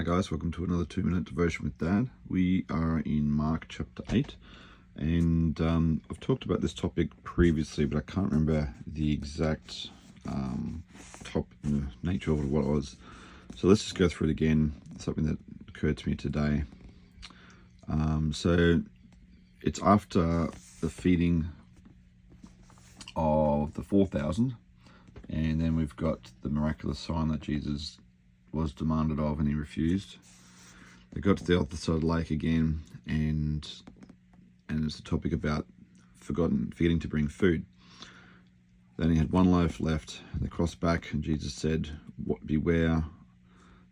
Hi guys, welcome to another 2-minute devotion with Dad. We are in Mark chapter 8, and I've talked about this topic previously, but I can't remember the exact nature of what it was. So let's just go through it again, something that occurred to me today. So it's after the feeding of the 4,000, and then we've got the miraculous sign that Jesus was demanded of and he refused. They got to the other side of the lake again, and it's a topic about forgetting to bring food. They only had one loaf left. They crossed back, and Jesus said, "Beware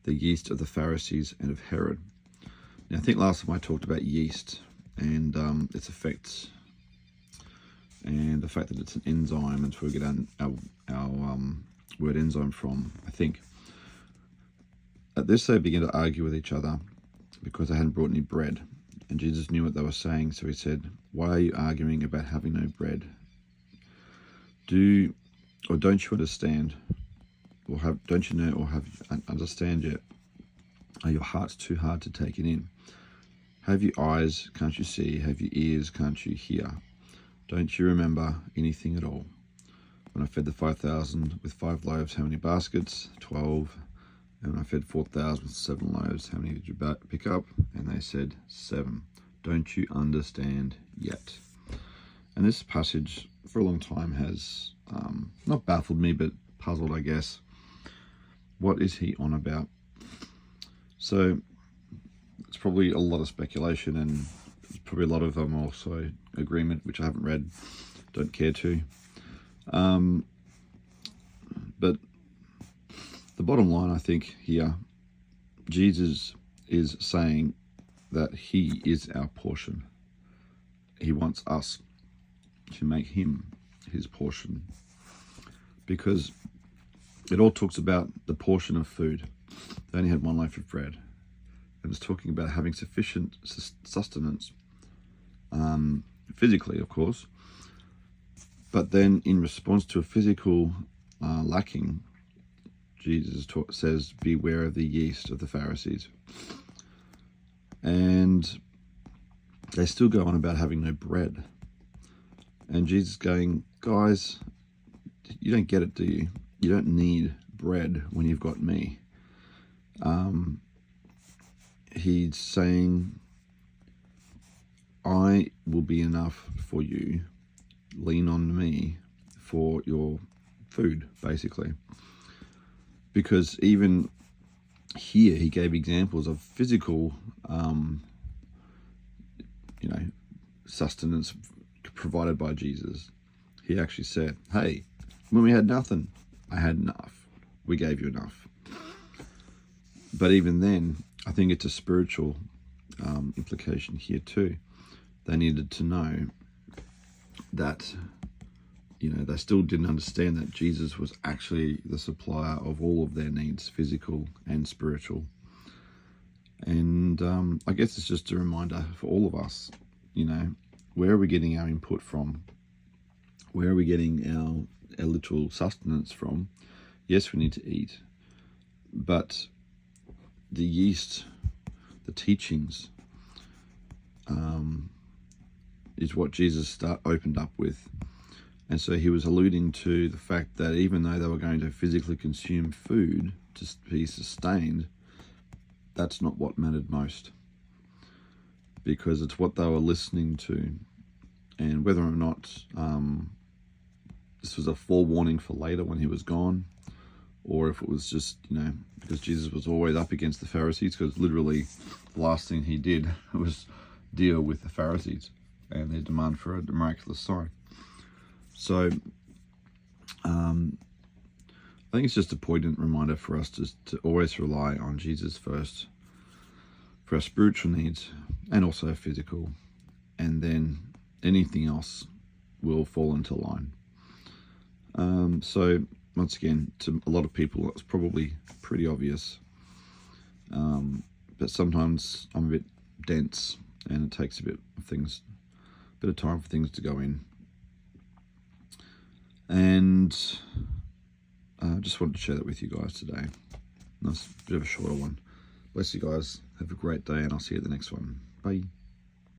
the yeast of the Pharisees and of Herod." Now, I think last time I talked about yeast and its effects, and the fact that it's an enzyme, and so we get our word enzyme from, I think. At this, they began to argue with each other because they hadn't brought any bread. And Jesus knew what they were saying, so he said, "Why are you arguing about having no bread? Don't you understand? Don't you know or have understand yet? Are your hearts too hard to take it in? Have you eyes, can't you see? Have you ears, can't you hear? Don't you remember anything at all? When I fed the 5,000 with 5 loaves, how many baskets? 12. And I fed 4,000 with 7 loaves. How many did you pick up?" And they said, 7. Don't you understand yet? And this passage for a long time has not baffled me, but puzzled, I guess. What is he on about? So it's probably a lot of speculation, and there's probably a lot of also agreement, which I haven't read, don't care to. But the bottom line, I think, here, Jesus is saying that he is our portion. He wants us to make him his portion, because it all talks about the portion of food. They only had one loaf of bread. It was talking about having sufficient sustenance, physically, of course, but then in response to a physical lacking, Jesus says, "Beware of the yeast of the Pharisees." And they still go on about having no bread. And Jesus going, "Guys, you don't get it, do you? You don't need bread when you've got me." He's saying, "I will be enough for you. Lean on me for your food," basically. Because even here, he gave examples of physical, sustenance provided by Jesus. He actually said, "Hey, when we had nothing, I had enough. We gave you enough." But even then, I think it's a spiritual implication here too. They needed to know that they still didn't understand that Jesus was actually the supplier of all of their needs, physical and spiritual. And I guess it's just a reminder for all of us, where are we getting our input from? Where are we getting our literal sustenance from? Yes, we need to eat, but the yeast, the teachings, is what Jesus opened up with. And so he was alluding to the fact that even though they were going to physically consume food to be sustained, that's not what mattered most, because it's what they were listening to. And whether or not this was a forewarning for later when he was gone, or if it was just, because Jesus was always up against the Pharisees, because literally the last thing he did was deal with the Pharisees and their demand for a miraculous sign. So I think it's just a poignant reminder for us to always rely on Jesus first for our spiritual needs and also physical, and then anything else will fall into line. So once again, to a lot of people, it's probably pretty obvious, but sometimes I'm a bit dense, and it takes a bit of time for things to go in. And I just wanted to share that with you guys today. Nice, bit of a shorter one, Bless you guys. Have a great day, and I'll see you at the next one. Bye.